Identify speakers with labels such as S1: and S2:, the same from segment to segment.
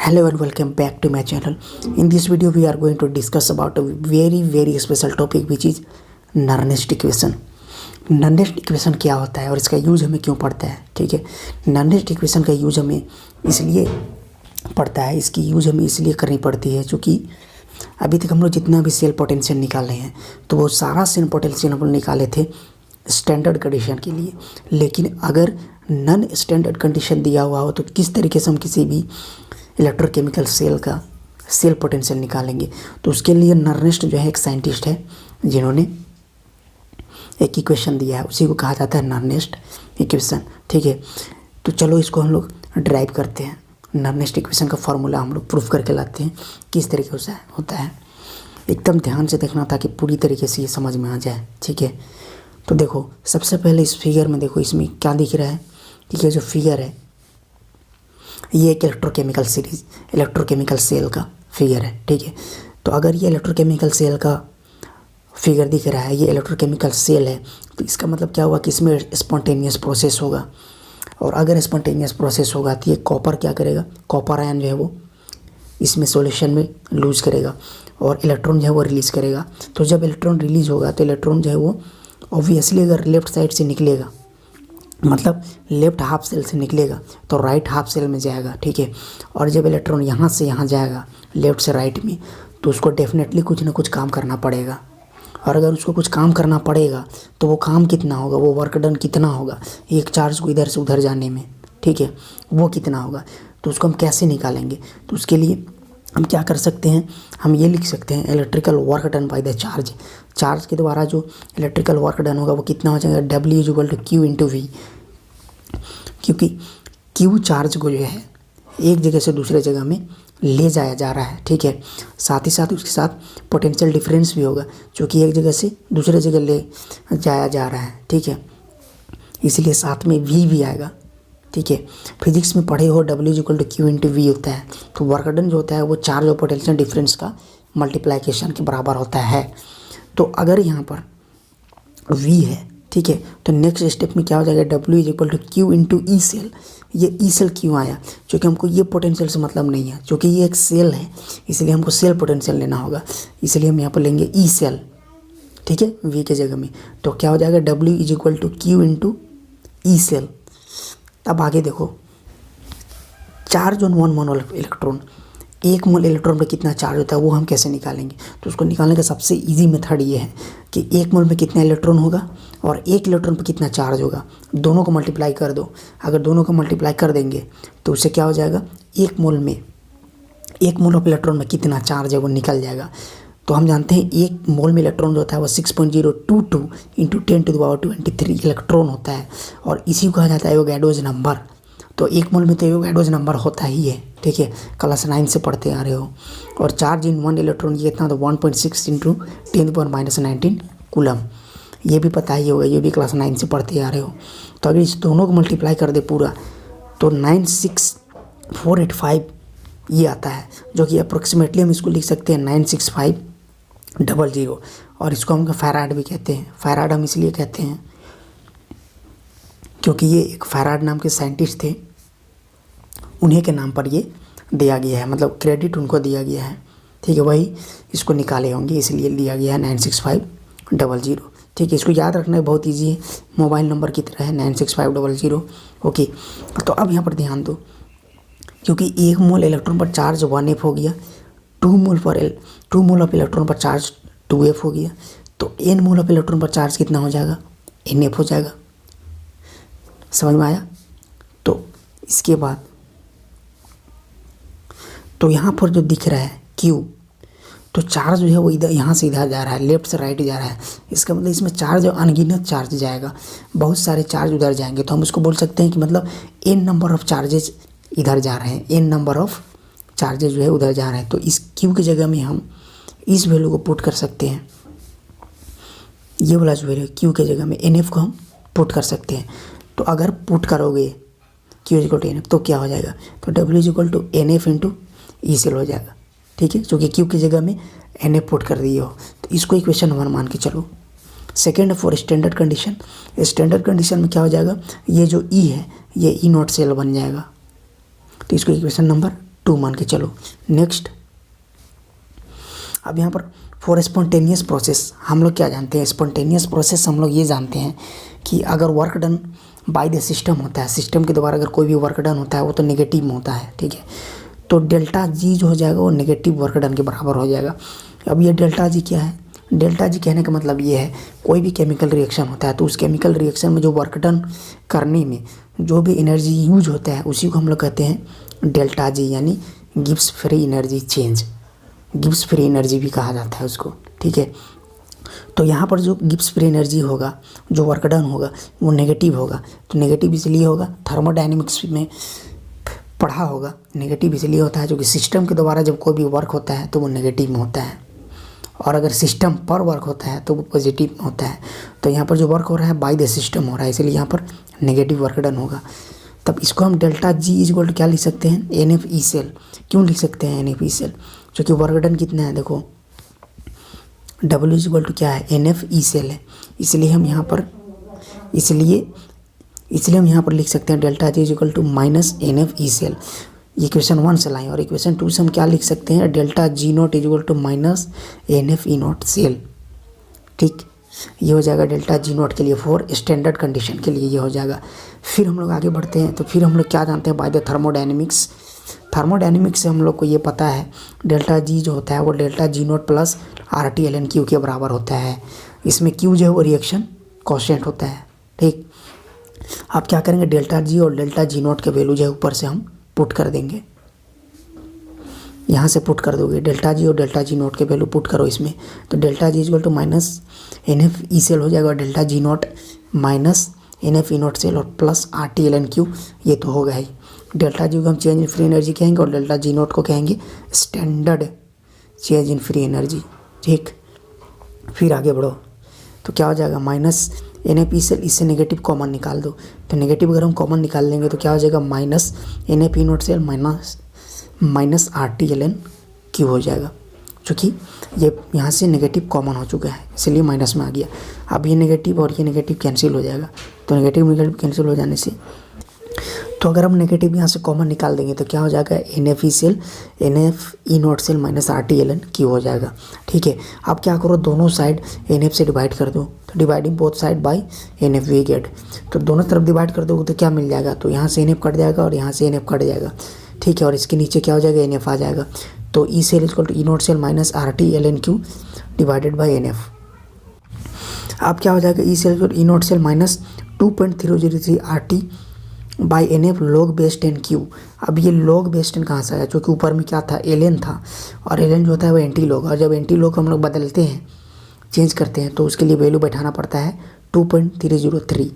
S1: Hello and welcome back to my channel. In this video we are going to discuss about a very special topic which is Nernst equation. Nernst equation क्या होता है और इसका use हमें क्यों पड़ता है. ठीक है, नर्नेस्ट इक्वेशन का यूज हमें इसलिए पड़ता है, इसकी यूज हमें इसलिए करनी पड़ती है क्योंकि अभी तक हम लोग जितना भी सेल पोटेंशियल निकाले हैं तो वो सारा सेल पोटेंशियल हम लोग निकाले थे स्टैंडर्ड कंडीशन के लिए. लेकिन अगर नॉन स्टैंडर्ड कंडीशन दिया हुआ हो तो किस तरीके से हम किसी भी इलेक्ट्रोकेमिकल सेल का सेल पोटेंशियल निकालेंगे. तो उसके लिए नर्नेस्ट जो है एक साइंटिस्ट है जिन्होंने एक इक्वेशन दिया है, उसी को कहा जाता है नर्नेस्ट इक्वेशन. ठीक है, तो चलो इसको हम लोग ड्राइव करते हैं. नर्नेस्ट इक्वेशन का फॉर्मूला हम लोग प्रूफ करके लाते हैं किस तरीके से होता है. एकदम ध्यान से देखना ताकि पूरी तरीके से ये समझ में आ जाए. ठीक है, तो देखो सबसे पहले इस फिगर में देखो, इसमें क्या दिख रहा है कि ये जो फिगर है ये एक इलेक्ट्रोकेमिकल सीरीज इलेक्ट्रोकेमिकल सेल का फिगर है. ठीक है, तो अगर ये इलेक्ट्रोकेमिकल सेल का फिगर दिख रहा है, ये इलेक्ट्रोकेमिकल सेल है, तो इसका मतलब क्या हुआ कि इसमें स्पॉन्टेनियस प्रोसेस होगा. और अगर स्पॉन्टेनियस प्रोसेस होगा तो ये कॉपर क्या करेगा, कॉपर आयन जो है वो इसमें सॉल्यूशन में लूज करेगा और इलेक्ट्रॉन जो है वो रिलीज़ करेगा. तो जब इलेक्ट्रॉन रिलीज़ होगा तो इलेक्ट्रॉन जो है वो ऑब्वियसली अगर लेफ़्ट साइड से निकलेगा, मतलब लेफ़्ट हाफ सेल से निकलेगा तो राइट हाफ सेल में जाएगा. ठीक है, और जब इलेक्ट्रॉन यहाँ से यहाँ जाएगा लेफ़्ट से राइट में तो उसको डेफिनेटली कुछ ना कुछ काम करना पड़ेगा. और अगर उसको कुछ काम करना पड़ेगा तो वो काम कितना होगा, वो वर्क डन कितना होगा एक चार्ज को इधर से उधर जाने में. ठीक है, वो कितना होगा, तो उसको हम कैसे निकालेंगे. तो उसके लिए हम क्या कर सकते हैं, हम ये लिख सकते हैं electrical work done by the charge. Charge के द्वारा जो इलेक्ट्रिकल वर्क डन होगा वो कितना हो जाएगा, W=Q/V. क्योंकि Q चार्ज को जो है एक जगह से दूसरे जगह में ले जाया जा रहा है. ठीक है, साथ ही साथ उसके साथ पोटेंशियल डिफरेंस भी होगा जो कि एक जगह से दूसरे जगह ले जाया जा रहा है. ठीक है, इसलिए साथ में V भी आएगा. ठीक है, फिजिक्स में पढ़े हो W=Q/V होता है. तो वर्क डन जो होता है वो चार्ज और पोटेंशियल डिफरेंस का मल्टीप्लिकेशन के बराबर होता है. तो अगर यहाँ पर V है, ठीक है, तो नेक्स्ट स्टेप में क्या हो जाएगा, W=Q/E सेल. ये ई सेल क्यों आया, क्योंकि हमको ये पोटेंशियल से मतलब नहीं है, क्योंकि ये एक सेल है इसलिए हमको सेल पोटेंशियल लेना होगा, इसलिए हम यहाँ पर लेंगे ई सेल. ठीक है, V के जगह में. तो क्या हो जाएगा, W=Q/E सेल. अब आगे देखो, charge on 1 mole electron, 1 mole electron पर कितना चार्ज होता है वो हम कैसे निकालेंगे. तो उसको निकालने का सबसे इजी मेथड ये है कि 1 मोल में कितना इलेक्ट्रॉन होगा और 1 इलेक्ट्रॉन पर कितना चार्ज होगा, दोनों को मल्टीप्लाई कर दो. अगर दोनों को मल्टीप्लाई कर देंगे तो उससे क्या हो जाएगा, 1 मोल ऑफ इलेक्ट्रॉन में कितना चार्ज है वो निकल जाएगा. तो हम जानते हैं 1 मोल में इलेक्ट्रॉन जो होता है वो 6.022 × 10⁻23 इलेक्ट्रॉन होता है और इसी को कहा जाता है एवोगाड्रोस नंबर. तो 1 मोल में तो एवोगाड्रोस नंबर होता ही है. ठीक है, क्लास 9 से पढ़ते आ रहे हो. और चार्ज इन 1 इलेक्ट्रॉन ये कितना, तो 1.6 × 10⁻−19 कूलम. ये भी पता ही होगा, ये भी क्लास 9 से पढ़ते आ रहे हो. तो अगर इस दोनों को मल्टीप्लाई कर दे पूरा तो 96485 ये आता है, जो कि अप्रोक्सीमेटली हम इसको लिख सकते हैं 96500. और इसको हम फैराड भी कहते हैं. फैराड हम इसलिए कहते हैं क्योंकि ये एक फैराड नाम के साइंटिस्ट थे, उन्हीं के नाम पर ये दिया गया है, मतलब क्रेडिट उनको दिया गया है. ठीक है, वही इसको निकाले होंगे इसलिए दिया गया है 96500. ठीक है, इसको याद रखना बहुत ईजी है, मोबाइल नंबर की तरह है 96500. ओके, तो अब यहाँ पर ध्यान दो, क्योंकि 1 मोल इलेक्ट्रॉन पर चार्ज 1F हो गया, 2 मोल ऑफ इलेक्ट्रॉन पर चार्ज 2F हो गया, तो n मोल ऑफ इलेक्ट्रॉन पर चार्ज कितना हो जाएगा, NF हो जाएगा. समझ में आया. तो इसके बाद तो यहाँ पर जो दिख रहा है Q, तो चार्ज जो है वो इधर यहाँ से इधर जा रहा है, लेफ्ट से राइट जा रहा है. इसका मतलब इसमें चार्ज अनगिनत चार्ज जाएगा, बहुत सारे चार्ज उधर जाएंगे. तो हम उसको बोल सकते हैं कि मतलब n नंबर ऑफ चार्जेज इधर जा रहे हैं, n नंबर ऑफ चार्जेज जो है उधर जा रहे हैं. तो इस Q की जगह में हम इस वैल्यू को पुट कर सकते हैं, ये वाला जो वैल्यू Q की जगह में NF को हम पुट कर सकते हैं. तो अगर पुट करोगे Q=NF तो क्या हो जाएगा, तो W=NF × E सेल हो जाएगा. ठीक है, क्योंकि Q की जगह में NF पुट कर दिए हो. तो इसको इक्वेशन 1 मान के चलो. Second for standard condition, standard condition में क्या हो जाएगा, ये जो E है ये E0 सेल बन जाएगा. तो इसको इक्वेशन नंबर 2 मान के चलो। नेक्स्ट अब यहाँ पर फॉर स्पॉन्टेनियस प्रोसेस हम लोग क्या जानते हैं, स्पॉन्टेनियस प्रोसेस हम लोग ये जानते हैं कि अगर work done by the system होता है, सिस्टम के द्वारा अगर कोई भी वर्क डन होता है वो तो नेगेटिव में होता है, ठीक है। तो डेल्टा जी जो हो जाएगा वो नेगेटिव वर्क डन के बराबर हो जाएगा। अब ये डेल्टा जी क्या है, डेल्टा जी कहने का मतलब ये है कोई भी केमिकल रिएक्शन होता है तो उस केमिकल रिएक्शन में जो वर्क डन करने में जो भी एनर्जी यूज होता है उसी को हम लोग कहते हैं डेल्टा जी, यानी Gibbs free energy change, Gibbs free energy भी कहा जाता है उसको, ठीक है। तो यहाँ पर जो गिब्स फ्री एनर्जी होगा, जो वर्क डन होगा वो नेगेटिव होगा। तो नेगेटिव इसलिए होगा, थर्मोडायनेमिक्स में पढ़ा होगा, नेगेटिव इसलिए होता है क्योंकि सिस्टम के द्वारा जब कोई भी वर्क होता है तो वो नेगेटिव में होता है, और अगर सिस्टम पर वर्क होता है तो वो पॉजिटिव में होता है। तो यहाँ पर जो वर्क हो रहा है बाय द सिस्टम हो रहा है, इसलिए यहाँ पर नेगेटिव वर्क डन होगा। तब इसको हम delta G is equal to क्या लिख सकते हैं, NF ई सेल। क्यों लिख सकते हैं NF ई सेल, क्योंकि वर्क डन कितना है, देखो W इज इक्वल टू क्या है, NF ई सेल है, इसलिए हम यहाँ पर हम यहाँ पर लिख सकते हैं delta G is equal to minus NF E cell. Equation 1 से लाएँ, और इक्वेशन 2 से हम क्या लिख सकते हैं, delta G not is equal to minus NF E not cell, ठीक। ये हो जाएगा डेल्टा जी नॉट के लिए, फॉर स्टैंडर्ड कंडीशन के लिए ये हो जाएगा। फिर हम लोग आगे बढ़ते हैं, तो फिर हम लोग क्या जानते हैं बाय द थर्मोडायनेमिक्स। थर्मोडायनेमिक्स से हम लोग को ये पता है डेल्टा जी जो होता है वो delta G not plus RT ln Q के बराबर होता है। इसमें Q जो है वो रिएक्शन कॉन्स्टेंट होता है, ठीक। आप क्या करेंगे, डेल्टा जी और डेल्टा जी नॉट के वैल्यू जो है ऊपर से हम पुट कर देंगे, यहाँ से पुट कर दोगे, डेल्टा जी और डेल्टा जी नॉट के वैल्यू पुट करो इसमें। तो delta G equal to minus NF E cell हो जाएगा, और delta G not minus NF E not cell और प्लस RT ln Q, ये तो होगा ही। डेल्टा जी को हम चेंज इन फ्री एनर्जी कहेंगे और डेल्टा जी नॉट को कहेंगे standard change in free energy, ठीक। फिर आगे बढ़ो तो क्या हो जाएगा, माइनस NF ई सेल, इससे नेगेटिव कॉमन निकाल दो। तो नेगेटिव अगर हम कॉमन निकाल लेंगे तो क्या हो जाएगा, minus NF E not cell minus RT ln Q हो जाएगा, क्योंकि ये यहाँ से नेगेटिव कॉमन हो चुका है इसलिए माइनस में आ गया। अब ये नेगेटिव और ये नेगेटिव कैंसिल हो जाएगा, तो नेगेटिव कैंसिल हो जाने से, तो अगर हम नेगेटिव यहाँ से कॉमन निकाल देंगे तो क्या हो जाएगा, NF E cell NF E not cell minus RT ln Q हो जाएगा, ठीक है। अब क्या करो, दोनों साइड NF से डिवाइड कर दो, तो dividing both side by NF we get. तो दोनों तरफ डिवाइड कर दोगे तो क्या मिल जाएगा, तो यहाँ से NF कट जाएगा और यहाँ से NF कट जाएगा, ठीक है। और इसके नीचे क्या हो जाएगा, NF आ जाएगा। तो E cell equal to E not cell minus RT ln Q divided by NF। अब क्या हो जाएगा, E cell equal to E not cell minus 2.003 RT by NF log base 10 Q। अब ये लॉग बेस 10 कहाँ से आया, क्योंकि ऊपर में क्या था, ln था, और ln जो होता है वो एंटी लॉग, और जब एंटी लॉग हम लोग बदलते हैं, चेंज करते हैं, तो उसके लिए वैल्यू बैठाना पड़ता है 2.303।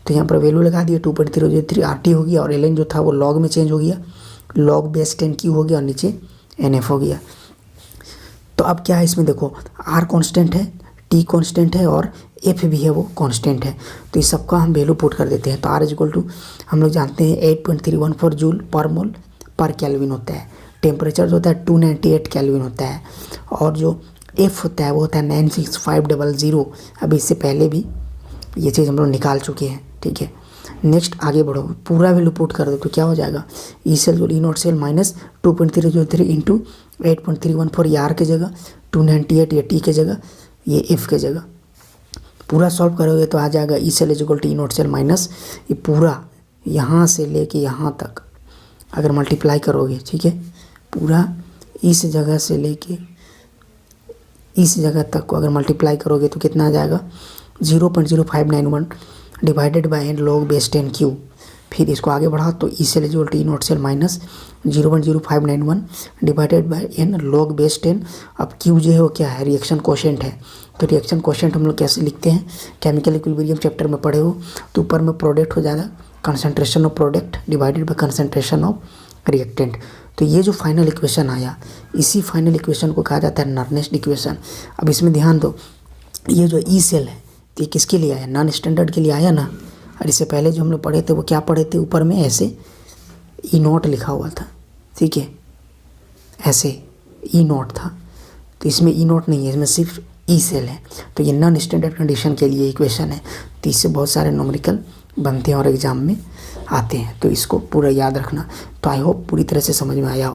S1: तो यहाँ पर वैल्यू लगा दिया 2.303 RT हो गया, और ln जो था वो लॉग में चेंज हो गया, लॉग बेस 10 Q हो गया, और नीचे NF हो गया। तो अब क्या है इसमें देखो, R कॉन्स्टेंट है, T कॉन्स्टेंट है, और F भी है वो कॉन्स्टेंट है। तो इस सबका हम वैल्यू पुट कर देते हैं। तो R इज इक्वल टू हम लोग जानते हैं 8.314 जूल पर मोल पर केल्विन होता है। टेम्परेचर जो होता है 298 केल्विन होता है, और जो F होता है वो होता है 96500। अभी इससे पहले भी ये चीज़ हम लोग निकाल चुके हैं, ठीक है। नेक्स्ट आगे बढ़ो, पूरा वैल्यू पुट कर दो तो क्या हो जाएगा, ई सेल जो ई नॉट सेल माइनस 2.303 इंटू 8.314, ये R के जगह, 298 ये T के जगह, ये F के जगह। पूरा सॉल्व करोगे तो आ जाएगा E cell is equal to E not cell minus ये पूरा यहाँ से लेके यहाँ तक अगर मल्टीप्लाई करोगे, ठीक है, पूरा इस जगह से लेके इस जगह तक को अगर मल्टीप्लाई करोगे तो कितना आ जाएगा, 0.0591 divided by n log base 10 Q। फिर इसको आगे बढ़ा तो E cell is equal to E not cell minus 0.0591 divided by n log base 10। अब Q जो है वो क्या है, रिएक्शन कोशेंट है। तो रिएक्शन कोशेंट हम लोग कैसे लिखते हैं, केमिकल इक्विलिब्रियम चैप्टर में पढ़े हो, तो ऊपर में प्रोडक्ट हो जाएगा concentration of product divided by concentration of reactant. तो ये जो फाइनल इक्वेशन आया, इसी फाइनल इक्वेशन को कहा जाता है नर्नेस्ट इक्वेशन। अब इसमें ध्यान दो, ये जो ई सेल है तो ये किसके लिए आया, नॉन स्टैंडर्ड के लिए आया ना। और इससे पहले जो हम लोग पढ़े थे वो क्या पढ़े थे, ऊपर में ऐसे ई नॉट लिखा हुआ था, ठीक है, ऐसे ई नॉट था। तो इसमें ई नॉट नहीं है, इसमें सिर्फ ई सेल है। तो ये नॉन स्टैंडर्ड कंडीशन के लिए इक्वेशन है। तो इससे बहुत सारे न्यूमेरिकल बनते हैं और एग्जाम में आते हैं, तो इसको पूरा याद रखना। तो आई होप पूरी तरह से समझ में आया हो।